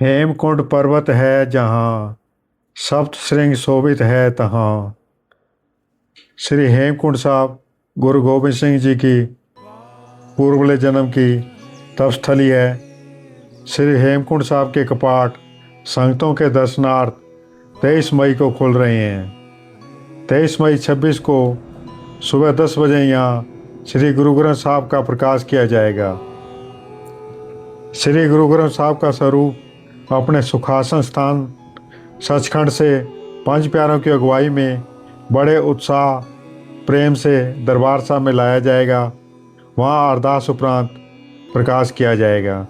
हेमकुंड पर्वत है जहाँ, सप्त श्रृंग शोभित है तहाँ। श्री हेमकुंड साहब गुरु गोबिंद सिंह जी की पूर्वले जन्म की तपस्थली है। श्री हेमकुंड साहब के कपाट संगतों के दर्शनार्थ 23 मई को खुल रहे हैं। 23 मई 26 को सुबह 10 बजे यहाँ श्री गुरु ग्रंथ साहब का प्रकाश किया जाएगा। श्री गुरु ग्रंथ साहब का स्वरूप अपने सुखासन स्थान सचखंड से पंच प्यारों की अगुवाई में बड़े उत्साह प्रेम से दरबार साहब में लाया जाएगा। वहाँ अरदास उपरांत प्रकाश किया जाएगा।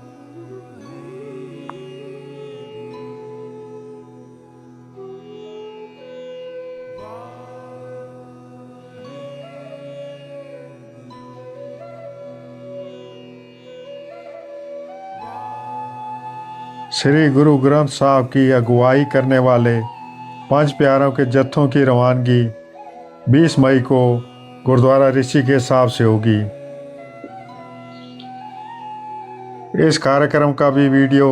श्री गुरु ग्रंथ साहब की अगुवाई करने वाले पांच प्यारों के जत्थों की रवानगी 20 मई को गुरुद्वारा ऋषिकेश साहब से होगी। इस कार्यक्रम का भी वीडियो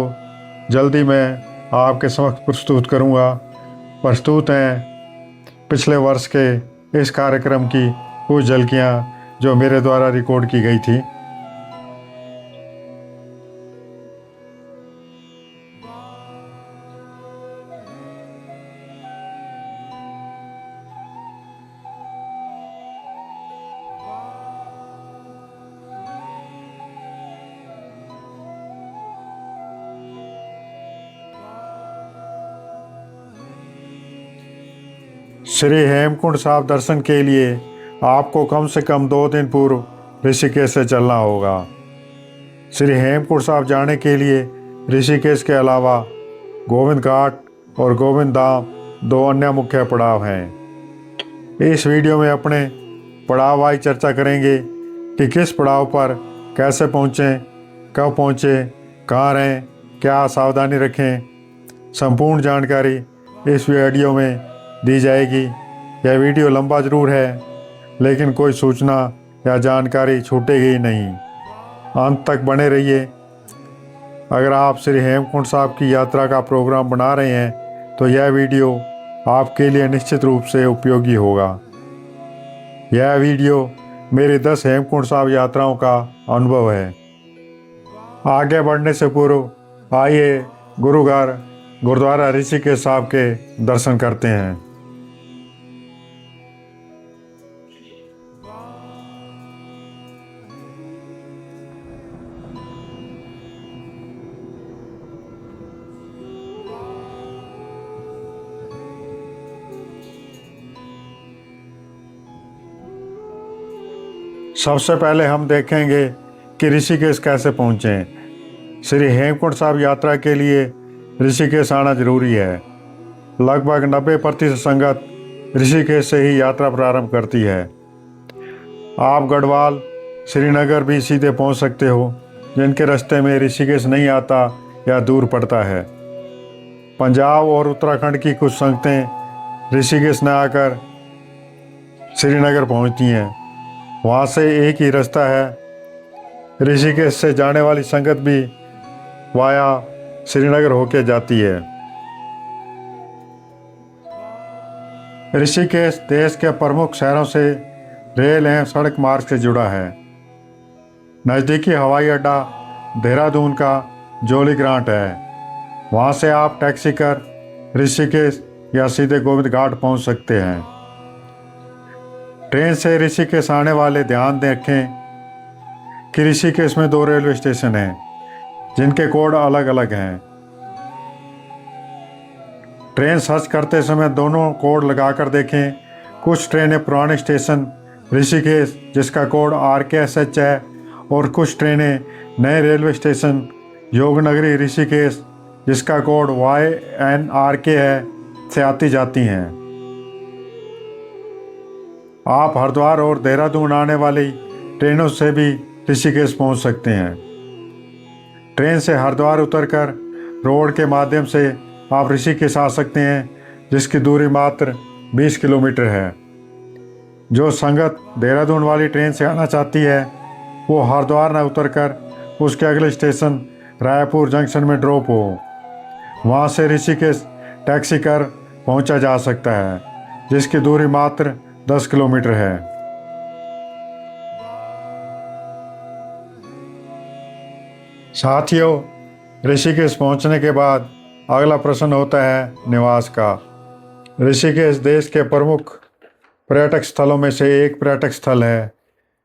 जल्दी मैं आपके समक्ष प्रस्तुत करूंगा। प्रस्तुत हैं पिछले वर्ष के इस कार्यक्रम की कुछ झलकियां जो मेरे द्वारा रिकॉर्ड की गई थी। श्री हेमकुंड साहब दर्शन के लिए आपको कम से कम 2 दिन पूर्व ऋषिकेश से चलना होगा। श्री हेमकुंड साहब जाने के लिए ऋषिकेश के अलावा गोविंद घाट और गोविंद धाम 2 अन्य मुख्य पड़ाव हैं। इस वीडियो में अपने पड़ाववाई चर्चा करेंगे कि किस पड़ाव पर कैसे पहुँचें, कब पहुँचें, कहाँ रहें, क्या सावधानी रखें। संपूर्ण जानकारी इस वीडियो में दी जाएगी। यह वीडियो लंबा जरूर है लेकिन कोई सूचना या जानकारी छूटेगी नहीं। अंत तक बने रहिए। अगर आप श्री हेमकुंड साहब की यात्रा का प्रोग्राम बना रहे हैं तो यह वीडियो आपके लिए निश्चित रूप से उपयोगी होगा। यह वीडियो मेरी 10 हेमकुंड साहब यात्राओं का अनुभव है। आगे बढ़ने से पूर्व आइए गुरुघर गुरुद्वारा ऋषिकेश साहब के दर्शन करते हैं। सबसे पहले हम देखेंगे कि ऋषिकेश कैसे पहुँचें। श्री हेमकुंड साहब यात्रा के लिए ऋषिकेश आना जरूरी है। लगभग 90% संगत ऋषिकेश से ही यात्रा प्रारंभ करती है। आप गढ़वाल श्रीनगर भी सीधे पहुंच सकते हो जिनके रास्ते में ऋषिकेश नहीं आता या दूर पड़ता है। पंजाब और उत्तराखंड की कुछ संगतें ऋषिकेश न आकर श्रीनगर पहुंचती हैं। वहाँ से एक ही रास्ता है। ऋषिकेश से जाने वाली संगत भी वाया श्रीनगर होके जाती है। ऋषिकेश देश के प्रमुख शहरों से रेल एवं सड़क मार्ग से जुड़ा है। नज़दीकी हवाई अड्डा देहरादून का जोली ग्रांट है। वहाँ से आप टैक्सी कर ऋषिकेश या सीधे गोविंद घाट पहुँच सकते हैं। ट्रेन से ऋषिकेश आने वाले ध्यान रखें कि ऋषिकेश में 2 रेलवे स्टेशन हैं जिनके कोड अलग अलग हैं। ट्रेन सर्च करते समय दोनों कोड लगाकर देखें। कुछ ट्रेनें पुराने स्टेशन ऋषिकेश जिसका कोड RKSH है और कुछ ट्रेनें नए रेलवे स्टेशन योगनगरी ऋषिकेश जिसका कोड YNRK है से आती जाती हैं। आप हरिद्वार और देहरादून आने वाली ट्रेनों से भी ऋषिकेश पहुंच सकते हैं। ट्रेन से हरिद्वार उतरकर रोड के माध्यम से आप ऋषिकेश आ सकते हैं जिसकी दूरी मात्र 20 किलोमीटर है। जो संगत देहरादून वाली ट्रेन से आना चाहती है वो हरिद्वार न उतरकर उसके अगले स्टेशन रायपुर जंक्शन में ड्रॉप हो। वहाँ से ऋषिकेश टैक्सी कर पहुँचा जा सकता है, जिसकी दूरी मात्र 10 किलोमीटर है। साथियों, ऋषिकेश पहुँचने के बाद अगला प्रश्न होता है निवास का। ऋषिकेश देश के प्रमुख पर्यटक स्थलों में से एक पर्यटक स्थल है,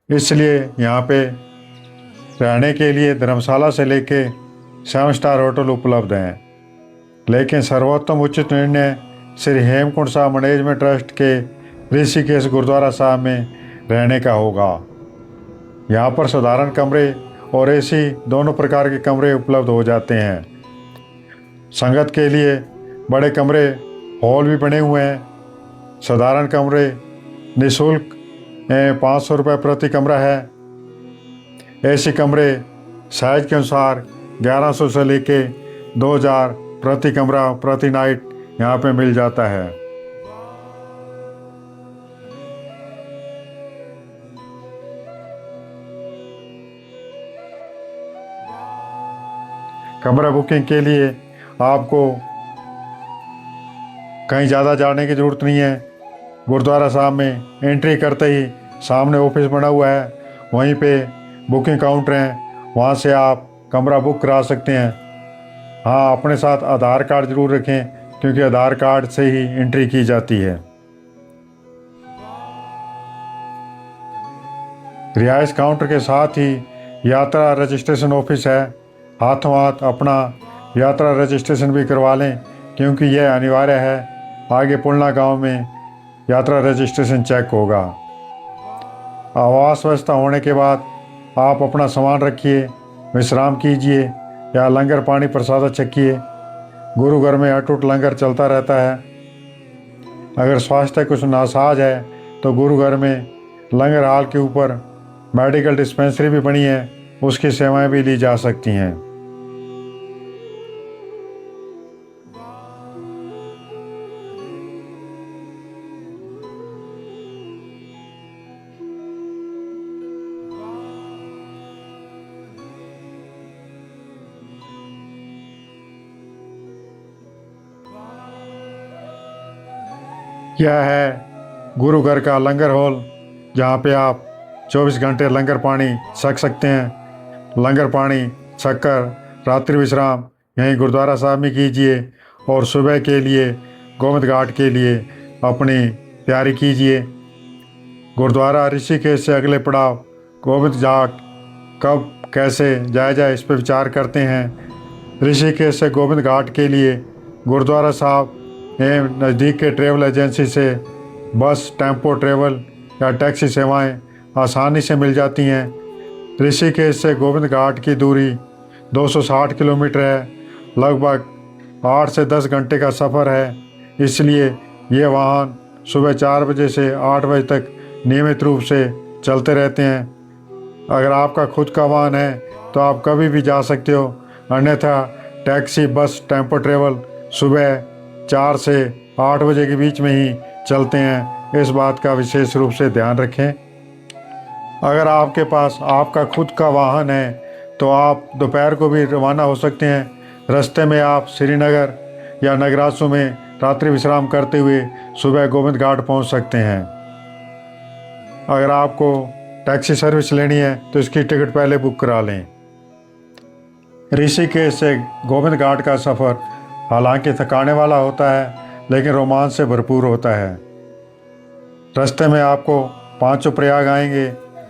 इसलिए यहाँ पे रहने के लिए धर्मशाला से लेके 7 स्टार होटल उपलब्ध हैं। लेकिन सर्वोत्तम उचित निर्णय श्री हेमकुंड साहब मैनेजमेंट ट्रस्ट के ऋषिकेश गुरुद्वारा साहब में रहने का होगा। यहाँ पर साधारण कमरे और एसी दोनों प्रकार के कमरे उपलब्ध हो जाते हैं। संगत के लिए बड़े कमरे हॉल भी बने हुए हैं। साधारण कमरे निःशुल्क 500 रुपये प्रति कमरा है। एसी कमरे साइज के अनुसार 1100 से लेके 2000 प्रति कमरा प्रति नाइट यहाँ पे मिल जाता है। कमरा बुकिंग के लिए आपको कहीं ज़्यादा जाने की ज़रूरत नहीं है। गुरुद्वारा साहब में एंट्री करते ही सामने ऑफिस बना हुआ है, वहीं पे बुकिंग काउंटर हैं, वहाँ से आप कमरा बुक करा सकते हैं। हाँ, अपने साथ आधार कार्ड ज़रूर रखें, क्योंकि आधार कार्ड से ही एंट्री की जाती है। रिहाइश काउंटर के साथ ही यात्रा रजिस्ट्रेशन ऑफिस है। हाथों हाथ अपना यात्रा रजिस्ट्रेशन भी करवा लें, क्योंकि यह अनिवार्य है। आगे पुलना गांव में यात्रा रजिस्ट्रेशन चेक होगा। आवास व्यवस्था होने के बाद आप अपना सामान रखिए, विश्राम कीजिए या लंगर पानी प्रसाद छकिए। गुरु घर में अटूट लंगर चलता रहता है। अगर स्वास्थ्य कुछ नासाज है तो गुरु घर में लंगर हाल के ऊपर मेडिकल डिस्पेंसरी भी बनी है, उसकी सेवाएं भी ली जा सकती हैं। यह है गुरु घर का लंगर हॉल, जहाँ पे आप 24 घंटे लंगर पानी छक सकते हैं। लंगर पानी छक कर रात्रि विश्राम यहीं गुरुद्वारा साहब में कीजिए और सुबह के लिए गोविंद घाट के लिए अपनी तैयारी कीजिए। गुरुद्वारा ऋषिकेश से अगले पड़ाव गोविंद घाट कब कैसे जाया जाए, इस पर विचार करते हैं। ऋषिकेश से गोविंद घाट के लिए गुरुद्वारा साहब एवं नज़दीक के ट्रैवल एजेंसी से बस, टेम्पो ट्रैवल या टैक्सी सेवाएं आसानी से मिल जाती हैं। ऋषिकेश से गोविंद घाट की दूरी 260 किलोमीटर है। लगभग 8 से 10 घंटे का सफ़र है, इसलिए ये वाहन सुबह 4 बजे से 8 बजे तक नियमित रूप से चलते रहते हैं। अगर आपका खुद का वाहन है तो आप कभी भी जा सकते हो, अन्यथा टैक्सी, बस, टेम्पो ट्रैवल सुबह 4 से 8 बजे के बीच में ही चलते हैं। इस बात का विशेष रूप से ध्यान रखें। अगर आपके पास आपका खुद का वाहन है तो आप दोपहर को भी रवाना हो सकते हैं। रास्ते में आप श्रीनगर या नगरासू में रात्रि विश्राम करते हुए सुबह गोविंद घाट पहुंच सकते हैं। अगर आपको टैक्सी सर्विस लेनी है तो इसकी टिकट पहले बुक करा लें। ऋषिकेश से गोविंद घाट का सफ़र हालांकि थकाने वाला होता है, लेकिन रोमांच से भरपूर होता है। रास्ते में आपको 5 प्रयाग आएंगे,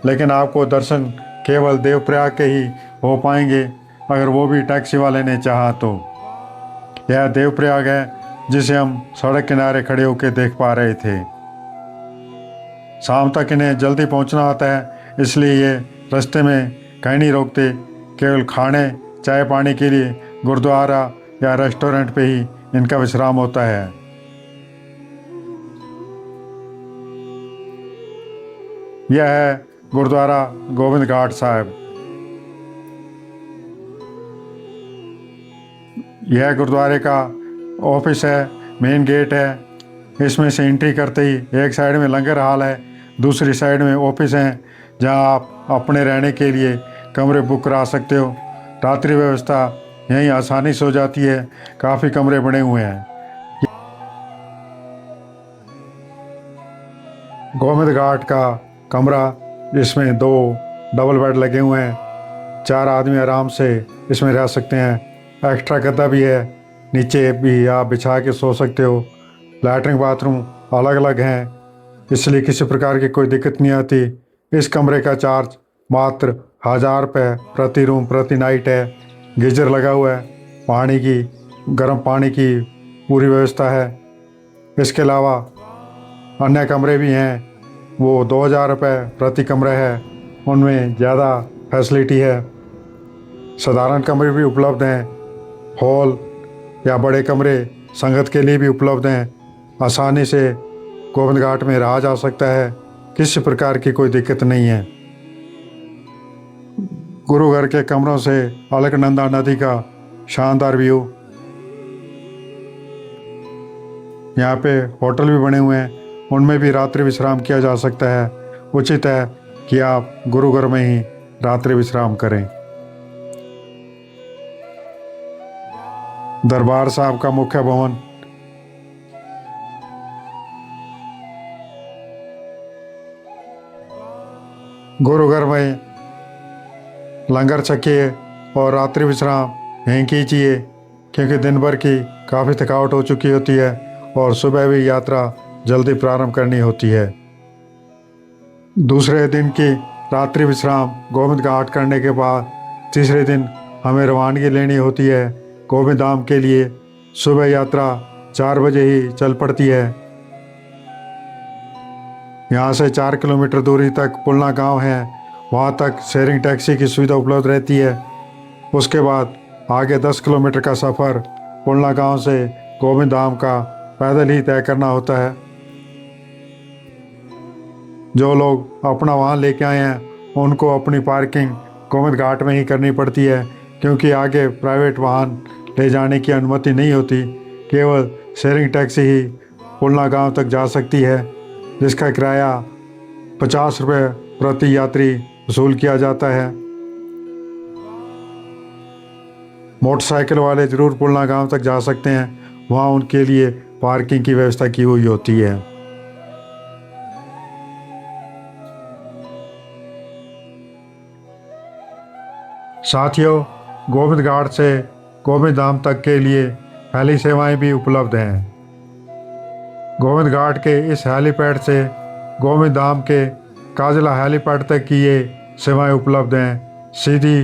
लेकिन आपको दर्शन केवल देवप्रयाग के ही हो पाएंगे, अगर वो भी टैक्सी वाले ने चाहा तो। यह देवप्रयाग है जिसे हम सड़क किनारे खड़े होकर देख पा रहे थे। शाम तक इन्हें जल्दी पहुंचना होता है, इसलिए ये रास्ते में कहीं नहीं रोकते। केवल खाने, चाय पानी के लिए गुरुद्वारा या रेस्टोरेंट पे ही इनका विश्राम होता है। यह है गुरुद्वारा गोविंद घाट साहब। यह गुरुद्वारे का ऑफिस है, मेन गेट है। इसमें से एंट्री करते ही एक साइड में लंगर हाल है, दूसरी साइड में ऑफिस हैं, जहां आप अपने रहने के लिए कमरे बुक करा सकते हो। रात्रि व्यवस्था यहीं आसानी से हो जाती है। काफ़ी कमरे बने हुए हैं। गोविंद घाट का कमरा, इसमें 2 डबल बेड लगे हुए हैं। 4 आदमी आराम से इसमें रह सकते हैं। एक्स्ट्रा गद्दा भी है, नीचे भी आप बिछा के सो सकते हो। लैट्रिन बाथरूम अलग अलग हैं, इसलिए किसी प्रकार की कोई दिक्कत नहीं आती। इस कमरे का चार्ज मात्र 1000 रुपये प्रति रूम प्रति नाइट है। गीजर लगा हुआ है, पानी की, गर्म पानी की पूरी व्यवस्था है। इसके अलावा अन्य कमरे भी हैं, वो 2000 रुपये प्रति कमरा है, उनमें ज़्यादा फैसिलिटी है। साधारण कमरे भी उपलब्ध हैं, हॉल या बड़े कमरे संगत के लिए भी उपलब्ध हैं। आसानी से गोविंद घाट में रहा जा सकता है, किसी प्रकार की कोई दिक्कत नहीं है। गुरु घर के कमरों से अलकनंदा नदी का शानदार व्यू। यहाँ पे होटल भी बने हुए हैं, उनमें भी रात्रि विश्राम किया जा सकता है। उचित है कि आप गुरु घर में ही रात्रि विश्राम करें। दरबार साहब का मुख्य भवन, गुरु घर में लंगर छकिए और रात्रि विश्राम यहीं कीजिए, क्योंकि दिन भर की काफ़ी थकावट हो चुकी होती है और सुबह भी यात्रा जल्दी प्रारंभ करनी होती है। दूसरे दिन की रात्रि विश्राम गोविंद घाट करने के बाद तीसरे दिन हमें रवानगी लेनी होती है गोविंद धाम के लिए। सुबह यात्रा 4 बजे ही चल पड़ती है। यहाँ से 4 किलोमीटर दूरी तक पुलना गांव है, वहाँ तक शेयरिंग टैक्सी की सुविधा उपलब्ध रहती है। उसके बाद आगे 10 किलोमीटर का सफ़र पुलना गांव से गोविंद धाम का पैदल ही तय करना होता है। जो लोग अपना वाहन लेके आए हैं उनको अपनी पार्किंग गोविंद घाट में ही करनी पड़ती है, क्योंकि आगे प्राइवेट वाहन ले जाने की अनुमति नहीं होती। केवल शेयरिंग टैक्सी ही पुलना गांव तक जा सकती है, जिसका किराया 50 रुपये प्रति यात्री वसूल किया जाता है। मोटरसाइकिल वाले ज़रूर पुलना गांव तक जा सकते हैं, वहाँ उनके लिए पार्किंग की व्यवस्था की हुई होती है। साथियों, गोविंद घाट से गोविंद धाम तक के लिए हेली सेवाएं भी उपलब्ध हैं। गोविंद घाट के इस हेलीपैड से गोविंद धाम के काजला हेलीपैड तक की ये सेवाएं उपलब्ध हैं। सीधी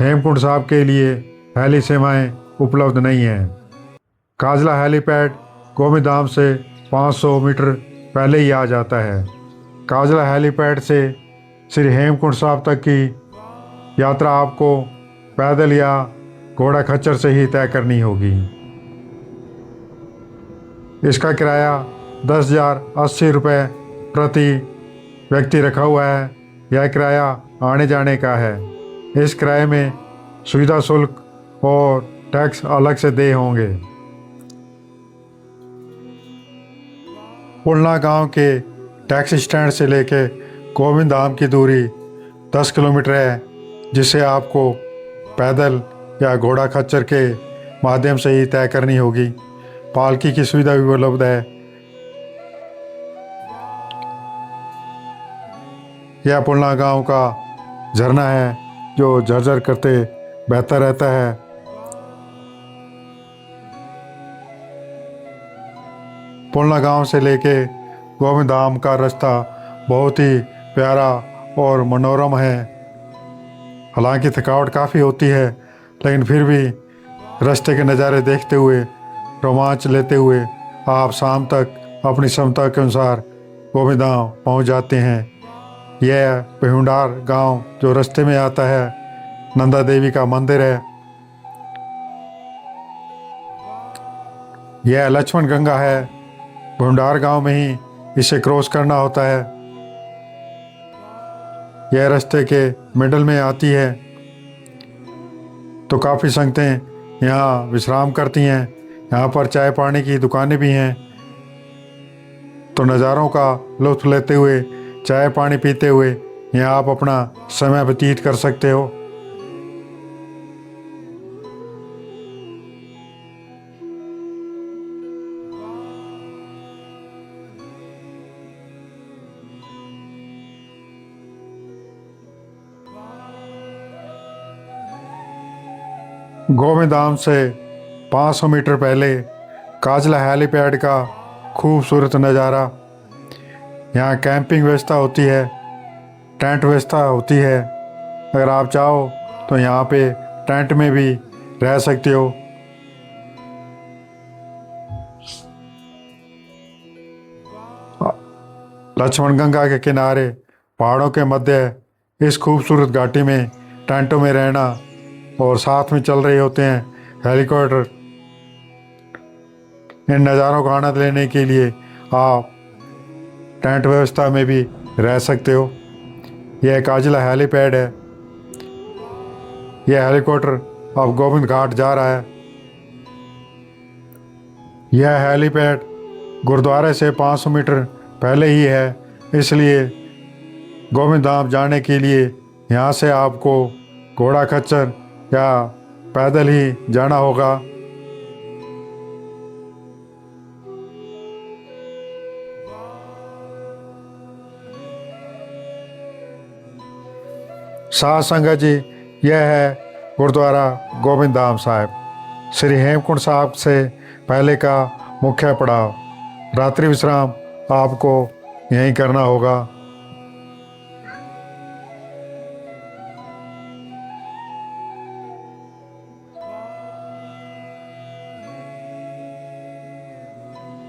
हेमकुंड साहब के लिए हेली सेवाएं उपलब्ध नहीं हैं। काजला हेलीपैड गोविंद धाम से 500 मीटर पहले ही आ जाता है। काजला हेलीपैड से श्री हेमकुंड साहब तक की यात्रा आपको पैदल या घोड़ा खच्चर से ही तय करनी होगी। इसका किराया 10,080 रुपये प्रति व्यक्ति रखा हुआ है। यह किराया आने जाने का है। इस किराए में सुविधा शुल्क और टैक्स अलग से देय होंगे। पुलना गांव के टैक्सी स्टैंड से लेके गोविंद धाम की दूरी 10 किलोमीटर है, जिसे आपको पैदल या घोड़ा खच्चर के माध्यम से ही तय करनी होगी। पालकी की सुविधा भी उपलब्ध है। यह पुलना गांव का झरना है, जो झरझर करते बहता रहता है। पुलना गांव से लेके गोविंद धाम का रास्ता बहुत ही प्यारा और मनोरम है। हालांकि थकावट काफ़ी होती है, लेकिन फिर भी रास्ते के नज़ारे देखते हुए, रोमांच लेते हुए आप शाम तक अपनी क्षमता के अनुसार गोविंद धाम पहुँच जाते हैं। यह पेहुंडार गांव जो रास्ते में आता है, नंदा देवी का मंदिर है। यह लक्ष्मण गंगा है, पेहुंडार गांव में ही इसे क्रॉस करना होता है। यह रास्ते के मिडल में आती है, तो काफ़ी संगतें यहाँ विश्राम करती हैं। यहाँ पर चाय पानी की दुकानें भी हैं, तो नज़ारों का लुत्फ़ लेते हुए, चाय पानी पीते हुए यहाँ आप अपना समय व्यतीत कर सकते हो। गोविंद धाम से 500 मीटर पहले काजला हेलीपैड का खूबसूरत नज़ारा। यहाँ कैंपिंग व्यवस्था होती है, टेंट व्यवस्था होती है। अगर आप चाहो तो यहाँ पे टेंट में भी रह सकते हो। लक्ष्मणगंगा के किनारे पहाड़ों के मध्य इस खूबसूरत घाटी में टेंटों में रहना और साथ में चल रहे होते हैं हेलीकॉप्टर। इन नज़ारों का आनंद लेने के लिए आप टेंट व्यवस्था में भी रह सकते हो। यह काजला हेलीपैड है। यह हेलीकॉप्टर अब गोविंद घाट जा रहा है। यह हेलीपैड गुरुद्वारे से 500 मीटर पहले ही है, इसलिए गोविंद धाम जाने के लिए यहाँ से आपको घोड़ा खच्चर या पैदल ही जाना होगा। साध संगत जी, यह है गुरुद्वारा गोविंद धाम साहिब। श्री हेमकुंड साहब से पहले का मुख्य पड़ाव। रात्रि विश्राम आपको यहीं करना होगा।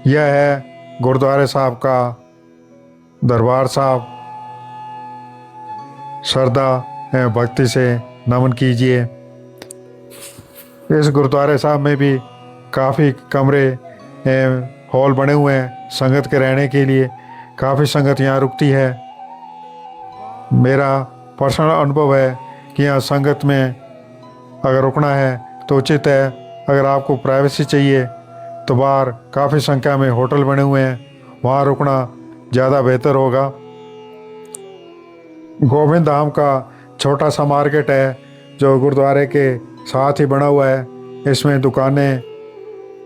यह है गुरुद्वारे साहब का दरबार साहब। श्रद्धा एवं भक्ति से नमन कीजिए। इस गुरुद्वारे साहब में भी काफ़ी कमरे एवं हॉल बने हुए हैं संगत के रहने के लिए। काफ़ी संगत यहाँ रुकती है। मेरा पर्सनल अनुभव है कि यहाँ संगत में अगर रुकना है तो उचित है। अगर आपको प्राइवेसी चाहिए तो बाहर काफ़ी संख्या में होटल बने हुए हैं, वहाँ रुकना ज़्यादा बेहतर होगा। गोविंद धाम का छोटा सा मार्केट है जो गुरुद्वारे के साथ ही बना हुआ है। इसमें दुकानें,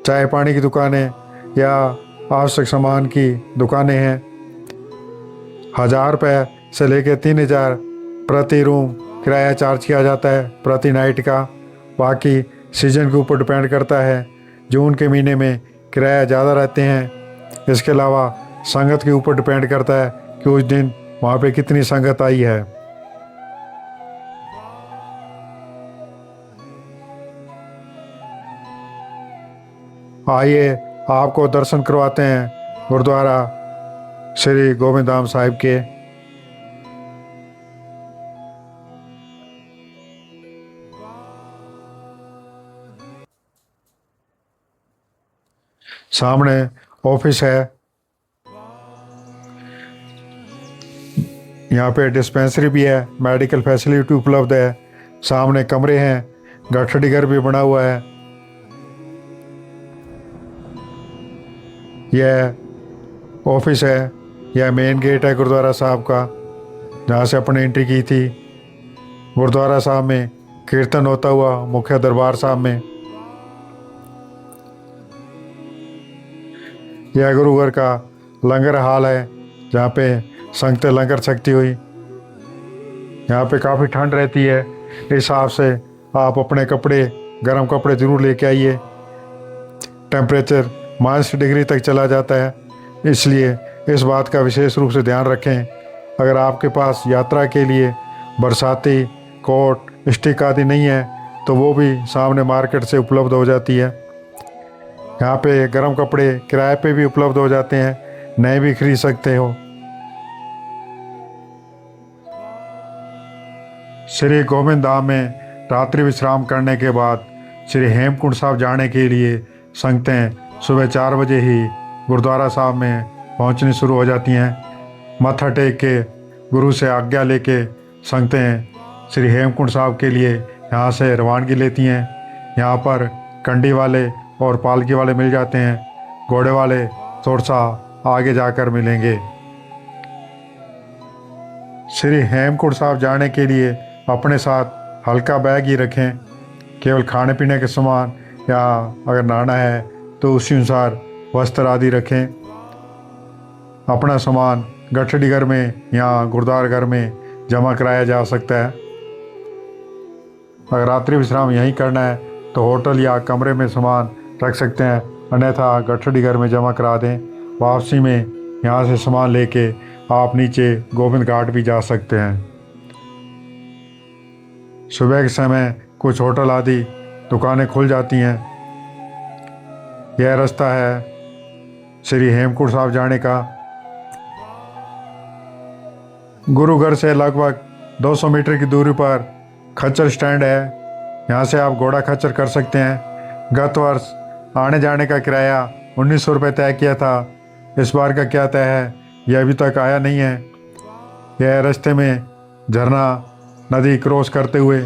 चाय पानी की दुकानें या आवश्यक सामान की दुकानें हैं। 1000 रुपये से लेकर 3000 प्रति रूम किराया चार्ज किया जाता है प्रति नाइट का। बाकी सीजन के ऊपर डिपेंड करता है। जून के महीने में किराया ज़्यादा रहते हैं। इसके अलावा संगत के ऊपर डिपेंड करता है कि उस दिन वहाँ पे कितनी संगत आई है। आइए आपको दर्शन करवाते हैं गुरुद्वारा श्री गोविंद धाम साहिब के। सामने ऑफिस है। यहाँ पे डिस्पेंसरी भी है, मेडिकल फैसिलिटी उपलब्ध है। सामने कमरे हैं, गठड़ी घर भी बना हुआ है। यह ऑफिस है। यह मेन गेट है गुरुद्वारा साहब का, जहाँ से अपने एंट्री की थी। गुरुद्वारा साहब में कीर्तन होता हुआ मुख्य दरबार साहब में। यह गुरुघर का लंगर हाल है, जहाँ पे संगतें लंगर छकती हुई। यहाँ पे काफ़ी ठंड रहती है, इस हिसाब से आप अपने कपड़े, गर्म कपड़े ज़रूर लेके आइए। टेम्परेचर -डिग्री तक चला जाता है, इसलिए इस बात का विशेष रूप से ध्यान रखें। अगर आपके पास यात्रा के लिए बरसाती कोट, स्टिक आदि नहीं है तो वो भी सामने मार्केट से उपलब्ध हो जाती है। यहाँ पे गर्म कपड़े किराए पे भी उपलब्ध हो जाते हैं, नए भी खरीद सकते हो। श्री गोविंद धाम में रात्रि विश्राम करने के बाद श्री हेमकुंड साहब जाने के लिए संगतें सुबह 4 बजे ही गुरुद्वारा साहब में पहुंचनी शुरू हो जाती हैं। मत्था टेक के गुरु से आज्ञा लेके संगतें श्री हेमकुंड साहब के लिए यहाँ से रवानगी लेती हैं। यहाँ पर कंडी वाले और पालकी वाले मिल जाते हैं, घोड़े वाले थोड़ा सा आगे जाकर मिलेंगे। श्री हेमकुंड साहब जाने के लिए अपने साथ हल्का बैग ही रखें। केवल खाने पीने के सामान या अगर नहाना है तो उसी अनुसार वस्त्र आदि रखें। अपना सामान गठड़ी घर में या गुरुद्वारा घर में जमा कराया जा सकता है। अगर रात्रि विश्राम यहीं करना है तो होटल या कमरे में सामान रख सकते हैं, अन्यथा गठड़ी घर में जमा करा दें। वापसी में यहाँ से सामान लेके आप नीचे गोविंद घाट भी जा सकते हैं। सुबह के समय कुछ होटल आदि दुकानें खुल जाती हैं। यह रास्ता है श्री हेमकुंड साहब जाने का। गुरुघर से लगभग 200 मीटर की दूरी पर खच्चर स्टैंड है। यहाँ से आप घोड़ा खच्चर कर सकते हैं। गत वर्ष आने जाने का किराया 1900 रुपये तय किया था। इस बार का क्या तय है यह अभी तक आया नहीं है। यह रास्ते में झरना नदी क्रॉस करते हुए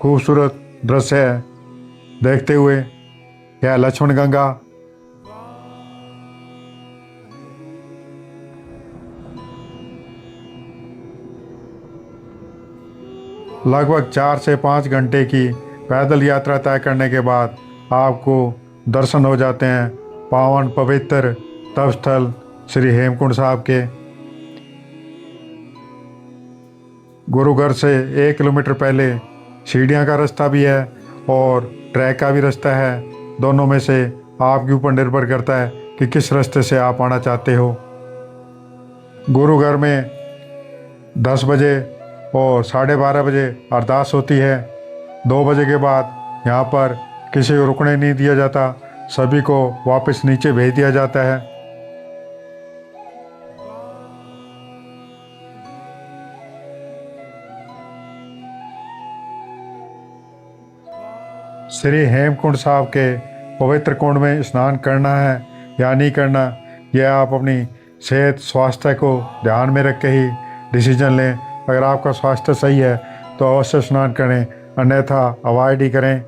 खूबसूरत दृश्य है देखते हुए। यह लक्ष्मण गंगा लगभग 4 से 5 घंटे की पैदल यात्रा तय करने के बाद आपको दर्शन हो जाते हैं पावन पवित्र तप स्थल श्री हेमकुंड साहब के। गुरुघर से 1 किलोमीटर पहले सीढ़ियाँ का रास्ता भी है और ट्रैक का भी रास्ता है। दोनों में से आपके ऊपर निर्भर करता है कि किस रास्ते से आप आना चाहते हो। गुरुघर में 10 बजे और 12:30 बजे अरदास होती है। 2 बजे के बाद यहाँ पर किसी को रुकने नहीं दिया जाता, सभी को वापस नीचे भेज दिया जाता है। श्री हेमकुंड साहब के पवित्र कुंड में स्नान करना है या नहीं करना, यह आप अपनी सेहत स्वास्थ्य को ध्यान में रख के ही डिसीजन लें। अगर आपका स्वास्थ्य सही है तो अवश्य स्नान करें, अन्यथा अवॉइड ही करें।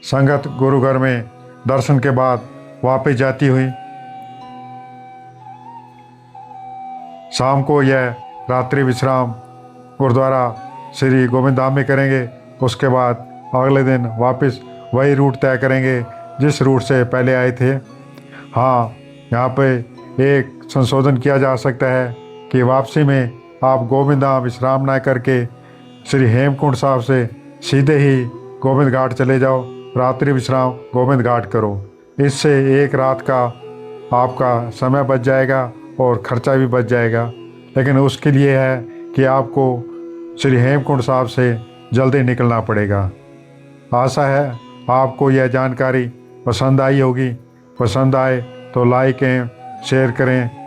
संगत गुरुघर में दर्शन के बाद वापस जाती हुई शाम को यह रात्रि विश्राम गुरुद्वारा श्री गोविंद धाम में करेंगे। उसके बाद अगले दिन वापस वही रूट तय करेंगे जिस रूट से पहले आए थे। हाँ, यहाँ पे एक संशोधन किया जा सकता है कि वापसी में आप गोविंद धाम विश्राम न करके श्री हेमकुंड साहब से सीधे ही गोविंद घाट चले जाओ, रात्रि विश्राम गोविंद घाट करो। इससे एक रात का आपका समय बच जाएगा और खर्चा भी बच जाएगा। लेकिन उसके लिए है कि आपको श्री हेमकुंड साहब से जल्दी निकलना पड़ेगा। आशा है आपको यह जानकारी पसंद आई होगी। पसंद आए तो लाइक करें, शेयर करें